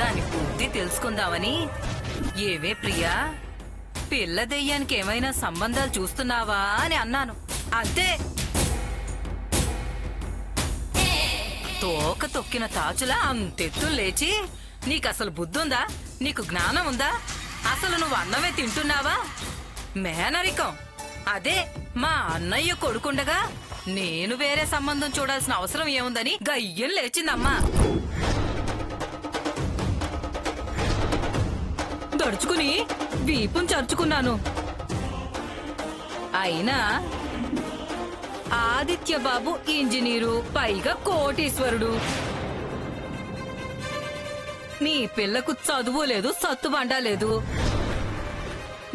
దాని బుద్ధి తెలుసుకుందామని. ఏవే ప్రియా, పిల్ల దెయ్యానికి ఏమైనా సంబంధాలు చూస్తున్నావా అని అన్నాను. అంతే. తోక తొక్కిన తాచులా అంతెత్తు లేచి, నీకసలు బుద్ధుందా? నీకు జ్ఞానం ఉందా? అసలు నువ్వు అన్నమే తింటున్నావా? మేనరికం అదే మా అన్నయ్య కొడుకుండగా నేను వేరే సంబంధం చూడాల్సిన అవసరం ఏముందని గయ్యం లేచిందమ్మా. దడుచుకుని వీపును చరుచుకున్నాను. అయినా ఆదిత్య బాబు ఇంజనీరు, పైగా కోటీశ్వరుడు. నీ పిల్లకు చదువు లేదు, సత్తుబండా లేదు.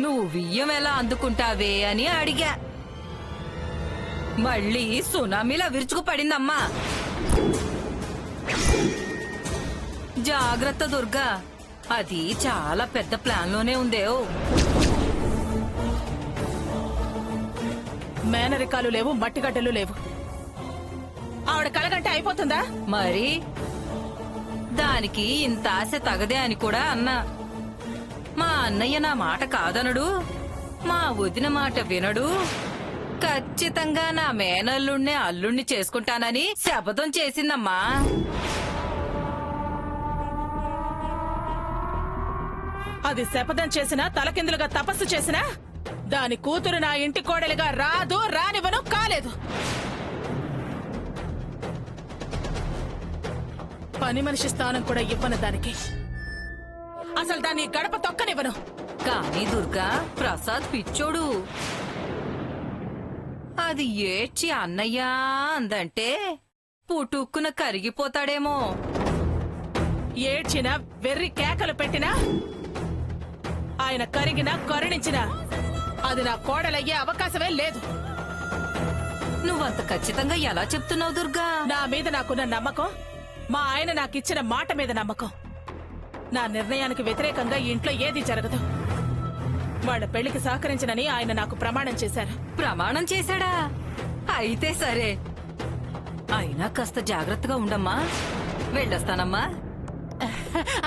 నువ్వు వియ్యం ఎలా అందుకుంటావే అని అడిగా. మళ్ళీ సునామీలా విరుచుకుపడిందమ్మా. జాగ్రత్త దుర్గా, అది చాలా పెద్ద ప్లాన్ లోనే ఉందేవ్. మేనరికాలు లేవు, మట్టిగడ్డలు లేవు. ఆవిడ కలగంటే అయిపోతుందా? మరి దానికి ఇంత ఆశ తగదే అని కూడా అన్నా. మా అన్నయ్య నా మాట కాదనడు, మా వదిన మాట వినడు. ఖచ్చితంగా నా మేనల్లుణ్ణే అల్లుణ్ణి చేసుకుంటానని శపథం చేసిందమ్మా. అది శపథం చేసినా, తలకిందులుగా తపస్సు చేసినా దాని కూతురు నా ఇంటి కోడలిగా రాదు, రానివ్వను, కాలేదు. పని మనిషి స్థానం కూడా ఇవ్వను దానికి. అసలు దాన్ని గడప తొక్కనివ్వను. కానీ దుర్గా, ప్రసాద్ పిచ్చోడు. అది ఏడ్చి అన్నయ్యా అందంటే పుటుక్కున కరిగిపోతాడేమో. ఏడ్చినా, వెర్రి కేకలు పెట్టినా, ఆయన కరిగినా కరుణించినా అది నా కోడలయ్యే అవకాశమే లేదు. నువ్వంత ఖచ్చితంగా ఎలా చెప్తున్నావు దుర్గా? నా మీద నాకున్న నమ్మకం, మా ఆయన నాకిచ్చిన మాట మీద నమ్మకం. నా నిర్ణయానికి వ్యతిరేకంగా ఇంట్లో ఏదీ జరగదు. వాళ్ళ పెళ్లికి సహకరించనని ఆయన నాకు ప్రమాణం చేశారు. ప్రమాణం చేశాడా? అయితే సరే. అయినా కాస్త జాగ్రత్తగా ఉండమ్మా. వెళ్ళొస్తానమ్మా.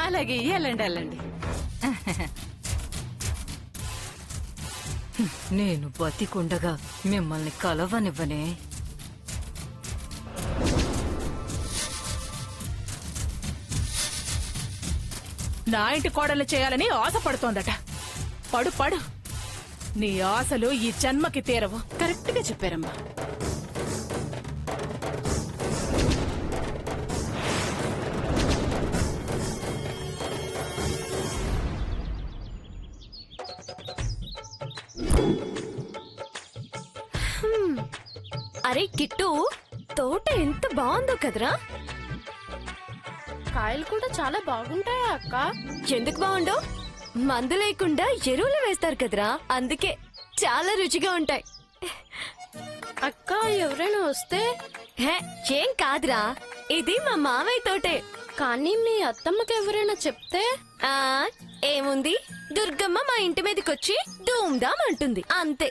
అలాగే, వెళ్ళండి వెళ్ళండి. నేను బతికుండగా మిమ్మల్ని కలవనివ్వనే. నా ఇంటి కోడలు చేయాలని ఆశపడుతోందట. పడు పడు, నీ ఆశలు ఈ జన్మకి తీరవు. కరెక్ట్ గా చెప్పారమ్మా. అరే కిట్టు, తోట ఎంత బాగుందో కదరా. కాయలు కూడా చాలా బాగుంటాయా అక్క? ఎందుకు బాగుండో? మందు లేకుండా ఎరువులు వేస్తారు కదరా, అందుకే చాలా రుచిగా ఉంటాయి. అక్క, ఎవరైనా వస్తే? హే, ఏం కాదురా, ఇది మా మామయ్య తోటే. కానీ మీ అత్తమ్మకి ఎవరైనా చెప్తే? ఆ ఏముంది, దుర్గమ్మ మా ఇంటి మీదకొచ్చి ధూమ్ధామ్ అంటుంది, అంతే.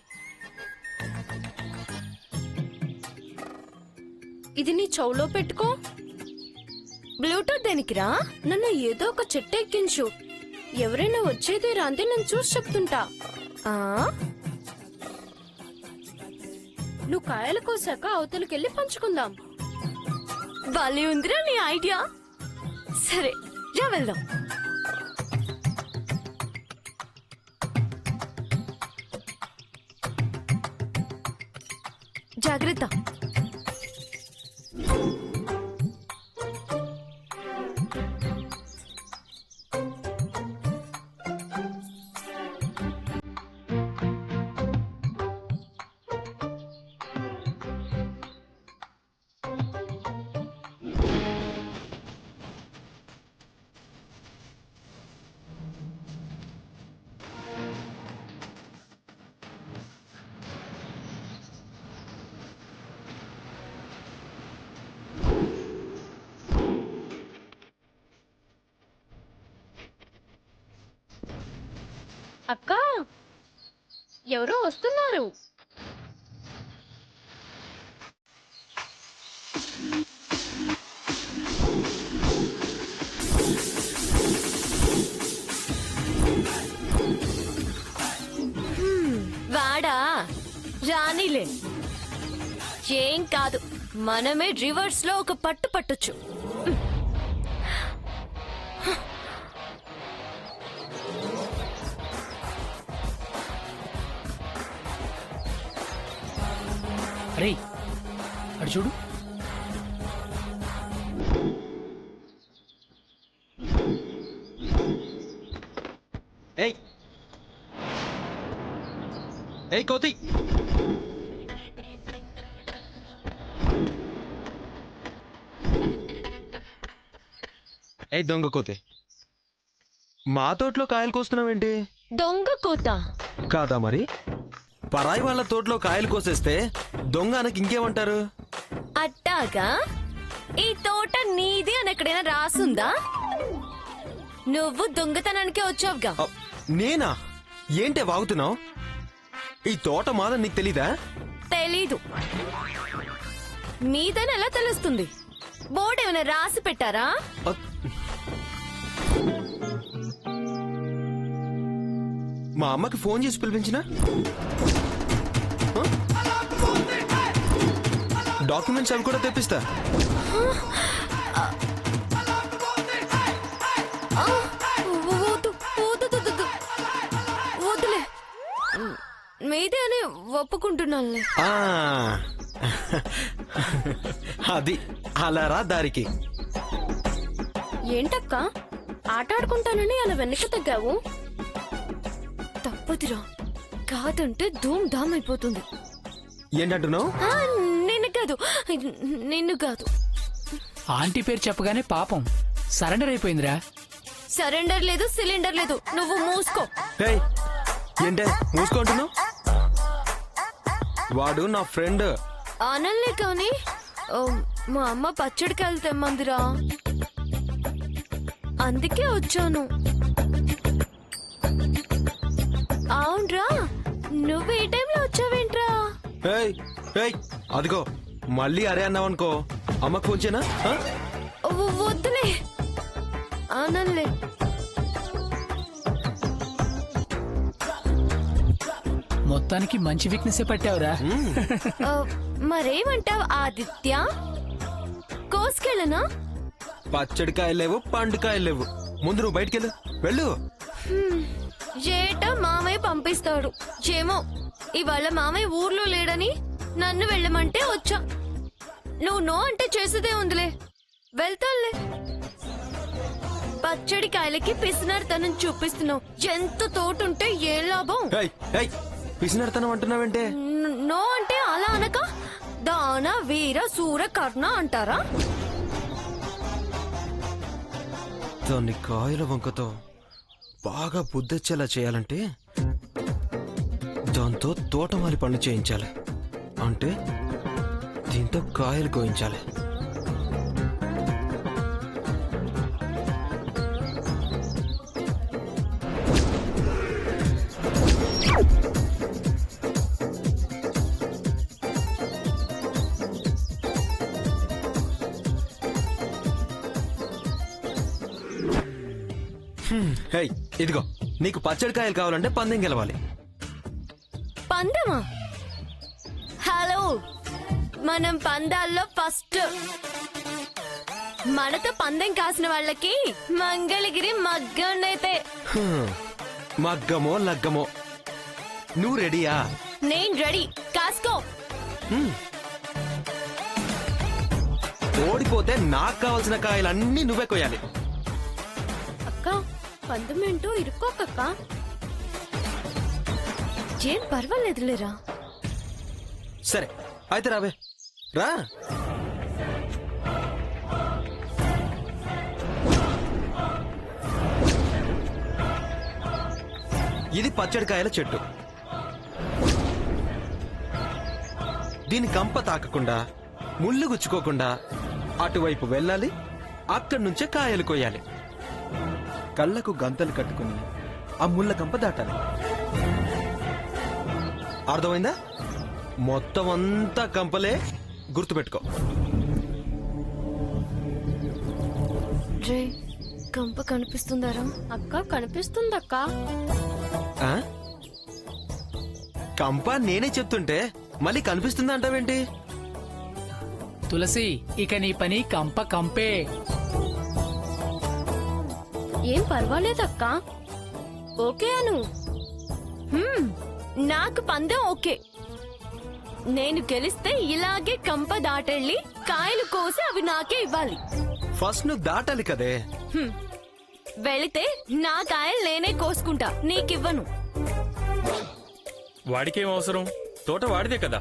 ఇది నీ చెవులో పెట్టుకో. బ్లూటూత్ దేనికిరా? నన్ను ఏదో ఒక చెట్టు ఎక్కించు. ఎవరైనా వచ్చేది రాంది నేను చూసి చెప్తుంటా. ఆ నువ్వు కాయలు కోసాక అవతలకెళ్ళి పంచుకుందాం. భలే ఉందిరా నీ ఐడియా. సరే రా వెళ్దాం. జాగ్రత్త. అక్క, ఎవరో వస్తున్నారు. రానిలే, ఏం కాదు, మనమే రివర్స్ లో ఒక పట్టు పట్టొచ్చు. అరే అటు చూడు. ఏయ్ ఏయ్ కోతి, ఏయ్ దొంగ కోతి, మా తోటలో కాయలు కోస్తున్నావేంటి? దొంగ కోత. కాదా మరి? పరాయి వాళ్ళ తోటలో కాయలు కోసేస్తే దొంగ అనకి ఇంకేమంటారు? అట్టాగా? ఈ తోట నీది అని ఎక్కడైనా రాసుందా? నువ్వు దొంగతనానికే వచ్చావుగా. నేనా? ఏంటే వాగుతున్నావు? ఈ తోట మాదని నీకు తెలీదా? తెలీదు. మీదని ఎలా తెలుస్తుంది? బోర్డు ఏమైనా రాసి పెట్టారా? మా అమ్మకి ఫోన్ చేసి పిలిపించినా? డాక్యుమెంట్స్ అవి కూడా తెప్పిస్తా. వద్దులే, మీదే అని ఒప్పుకుంటున్నానులే. అది అలా రా దారికి. ఏంటక్క ఆటాడుకుంటానని అలా వెనక్కి తగ్గావు? తప్పదురా, కాదంటే ధూమ్ ధామ్ అయిపోతుంది. ఏంటంటున్నావు? నిన్ను కాదు, నిన్ను కాదు. ఆంటీ పేరు చెప్పగానే పాపం సరెండర్ అయిపోయిందిరా. సరెండర్ లేదు, సిలిండర్ లేదు, నువ్వు మూసుకో. ఏయ్, ఏంటే మూసుకుంటున్నావు? వాడు నా ఫ్రెండ్. అనలే కానీ మా అమ్మ పచ్చడికాయలు తెమ్మందిరా, అందుకే వచ్చాను. అవునరా, నువ్వు ఈ టైంలో వచ్చావేంట్రా? ఏయ్ ఏయ్, అదిగో మళ్ళీ అరే అన్నావనుకో అమ్మకు ఫోన్ చేయనా? వద్దులే, అనలే. మొత్తానికి మంచి వీక్నెస్ పట్టావురా. మరేమంటావు ఆదిత్య? కోసుకెళ్ళనా? పచ్చడికాయలు లేవు, పండుకాయలు లేవు. ముందు నువ్వు బయటికెళ్ళు, వెళ్ళు. ఏట మామయ్య పంపిస్తాడు. ఏమో, ఇవాళ మామయ్య ఊర్లో లేడని నన్ను వెళ్ళమంటే వచ్చా. నువ్వు నో అంటే చేసేదే ఉందిలే, వెళ్తానులే. పచ్చడి కాయలకి పిసినారితనం చూపిస్తున్నావు. ఎంత తోటుంటే ఏ లాభం? ఏయ్ ఏయ్, పిసినడతనం అంటున్నావేంటే? నో అంటే అలా అనక దాన వీర సూర కర్ణ అంటారా? దాన్ని కాయల వంకతో బాగా బుద్ధొచ్చేలా చేయాలంటే దాంతో తోటమాలి పనులు చేయించాలి. అంటే దీంతో కాయలు కోయించాలి. హే, ఇదిగో నీకు పచ్చడి కాయలు కావాలంటే పందెం గెలవాలి. పందెమా? హలో, మనం పందాల్లో ఫస్ట్. మనతో పందెం కాసిన వాళ్ళకి మంగళగిరి మగ్గన్నైతే. మగ్గమో లగ్గమో, నువ్వు రెడీయా? నేను రెడీ, కాసుకో. ఓడిపోతే నాకు కావాల్సిన కాయలన్నీ నువ్వే కొయ్యాలి. అక్క పందమేంటో ఇరుక్కోకక్క. ఏం పర్వాలేదులేరా. సరే అయితే రావే, రా. ఇది పచ్చడికాయల చెట్టు. దీని కంప తాకకుండా, ముళ్ళు గుచ్చుకోకుండా అటువైపు వెళ్ళాలి. అక్కడి నుంచే కాయలు కొయ్యాలి. కళ్ళకు గంతలు కట్టుకుని ఆ ముళ్ళ కంప దాటాలి. అర్థమైందా? మొత్తం అంతా కంపలే, గుర్తుపెట్టుకో. రే, కంప కనిపిస్తుందారా? అక్క కనిపిస్తుందక్క. కంప నేనే చెప్తుంటే మళ్ళీ కనిపిస్తుంది అంటావేంటి? తులసి ఇక నీ పని కంప కంపే. ఏం పర్వాలేదక్క. ఓకే అను. నాకు పందెం ఓకే. నేను గెలిస్తే ఇలాగే కంప దాటెళ్ళి కాయలు కోసి అవి నాకే ఇవ్వాలి. ఫస్ట్ నువ్వు దాటాలి కదే. వెళితే నా కాయలు నేనే కోసుకుంటా, నీకివ్వను. వాడికేం అవసరం, తోట వాడిదే కదా.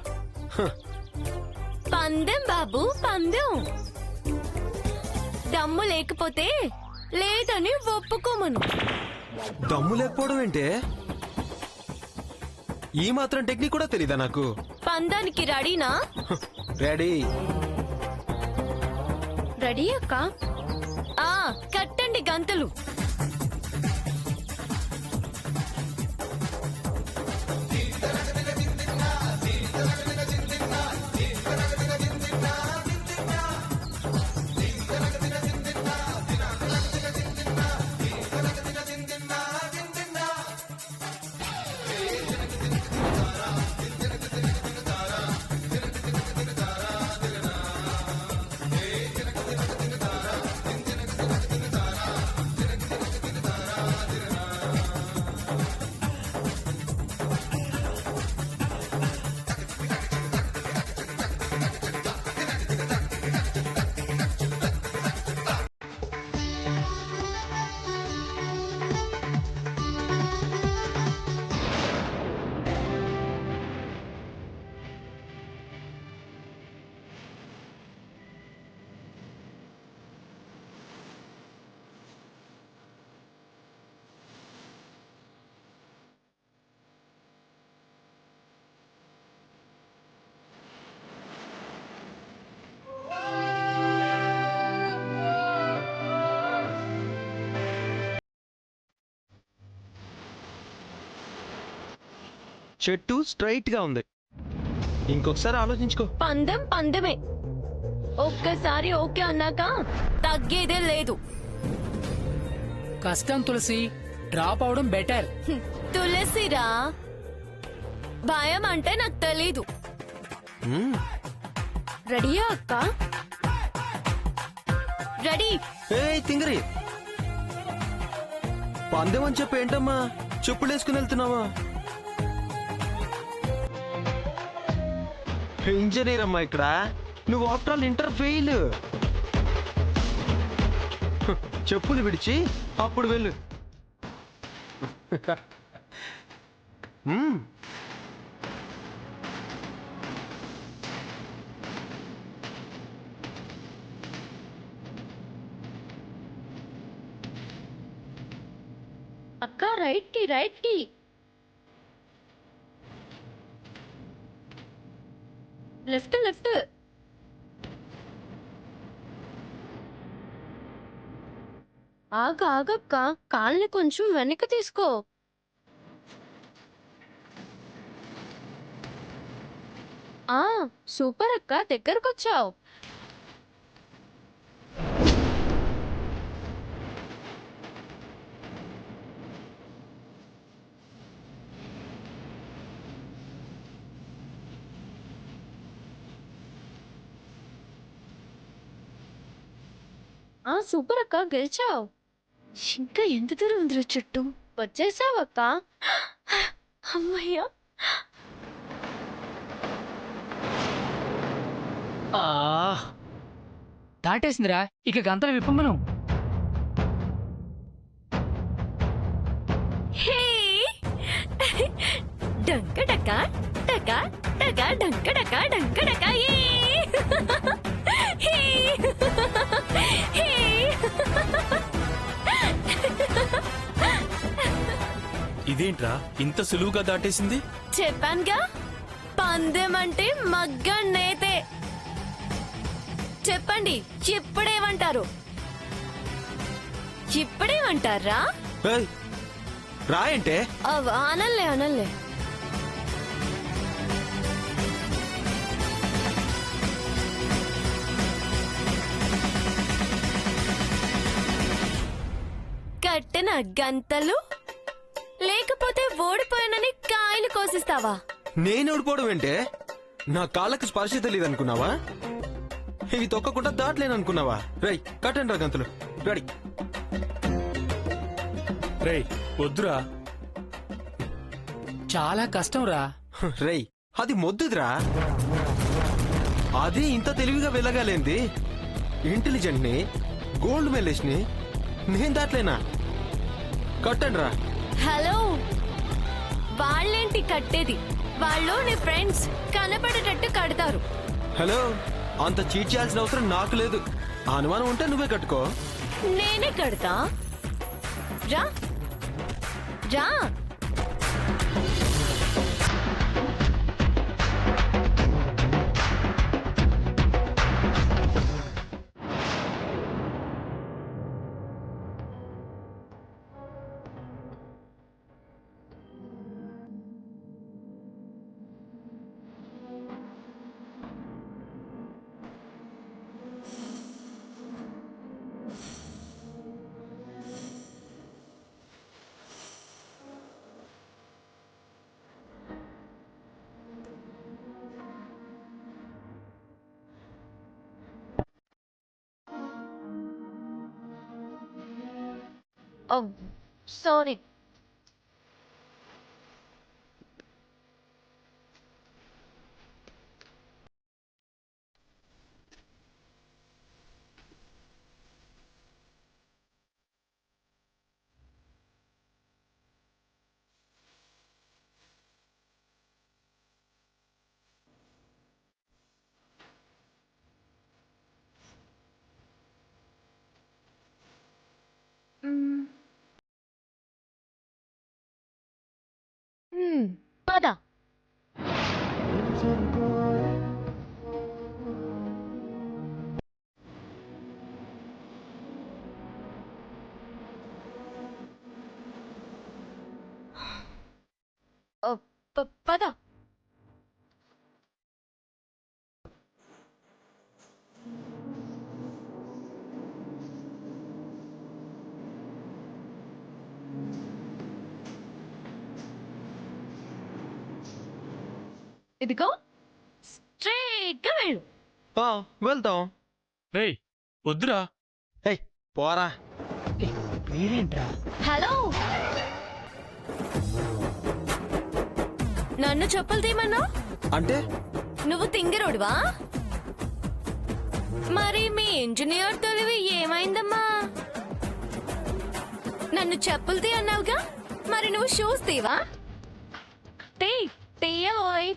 పందెం బాబు, పందెం. దమ్ము లేకపోతే లేదని ఒప్పుకోమను. దమ్ము లేకపోవడం ఏంటే? ఈ మాత్రం టెక్నిక్ కూడా తెలీదా నాకు? పందానికి రెడీనా? రెడీ. రెడీ అక్క. కట్టండి గంతలు. చెట్టు స్ట్రైట్ గా ఉంది. ఇంకొకసారి ఆలోచించుకో. పందెం పందెమే. ఒక్కసారి ఓకే అన్నాక తగ్గేదే లేదు. కష్టం తులసి, డ్రాప్ అవడం బెటర్. తులసిరా, భయం అంటే నాకు తెలీదు. రెడీయా అక్క? రెడీ. తింగరి, పందెం అని చెప్పి ఏంటమ్మా చెప్పులు వేసుకుని వెళ్తున్నావా? ఇంజనీర్ అమ్మా ఇక్కడ. నువ్వు ఆఫ్టర్ ఆల్ ఇంటర్ ఫెయిల్. చెప్పులు విడిచి అప్పుడు వెళ్ళు. అక్క రైట్ కి, రైట్ కి. Left, left. ఆగక్క, కాళ్ళని కొంచెం వెనక్కి తీసుకో. సూపర్ అక్క, దగ్గరకొచ్చావు. సూపర్ అక్క, గెలిచావు. ఇంకా ఎంత దూరం ఉందిరా చుట్టూ? వచ్చేసావక్క. అమ్మయ్యా. దాటేసిందిరా, ఇక గంతలు విప్పమను. డంక డక డక డక డంక డక డంక డక. ఇదేంట్రా ఇంత సులువుగా దాటేసింది? చెప్పానుగా, పందెం అంటే మగ్గన్నైతే. చెప్పండి, ఇప్పుడేమంటారు? ఇప్పుడేమంటారా? రాయంటే అనల్లే అనల్లే. కట్టిన గంతలు లేకపోతే ఓడిపోయానని కాయలు కోసిస్తావా? నేను ఓడిపోవడం ఏంటే? నా కాళ్ళకి స్పర్శ తెలియదు అనుకున్నావా? ఇవి తొక్కకుండా దాటలేను అనుకున్నావా? రై కట్టండి రా గంతులు. రెడీ. రేయ్ వద్దురా. చాలా కష్టం రా. రై అది మొద్దుదిరా. అదే ఇంత తెలివిగా వెళ్ళగలేంది. ఇంటెలిజెంట్ ని, గోల్డ్ మెడలిస్ట్ ని నేను దాట్లేనా? కట్టండి రా. హలో, వాళ్ళేంటి కట్టేది? వాళ్ళు నీ ఫ్రెండ్స్ కనపడేటట్టు కడతారు. హలో, అంత చీట్ చేయాల్సిన అవసరం నాకు లేదు. ఆ అనుమానం ఉంటే నువ్వే కట్టుకో. నేనే కడతా. రా రా. Oh, sorry. పద. పద. ఇదిగో స్ట్రైట్ గా వెళ్ళు. వెళ్తాం. రేయ్ వద్దురా. ఏయ్ పోరా. వీడేంట్రా? హలో, నన్ను చెప్పులు తీయమన్నా? అంటే నువ్వు తింగిరోడువా? మరి మీ ఇంజనీర్ తెలివి ఏమైందమ్మా? నన్ను చెప్పులు తీ అన్నావుగా, మరి నువ్వు షూస్ తీవా? తీయబోయ్.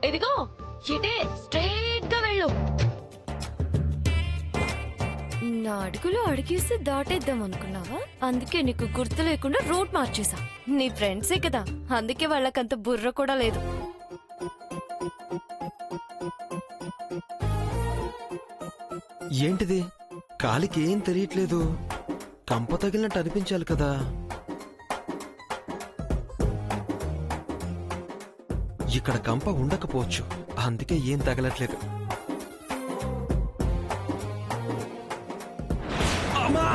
ఇదిగో ఇటే స్ట్రైట్ గా వెళ్ళు. నా అడుగులు అడిగేసి దాటేద్దాం అనుకున్నావా? అందుకే నీకు గుర్తు లేకుండా రూట్ మార్చేసా. నీ ఫ్రెండ్సే కదా, అందుకే వాళ్ళకంత బుర్ర కూడా లేదు. ఏంటిది? కాలికి ఏం తెలియట్లేదు. కంప తగిలినట్టు అనిపించాలి కదా. ఇక్కడ కంప ఉండకపోవచ్చు, అందుకే ఏం తగలట్లేదు. అమ్మా!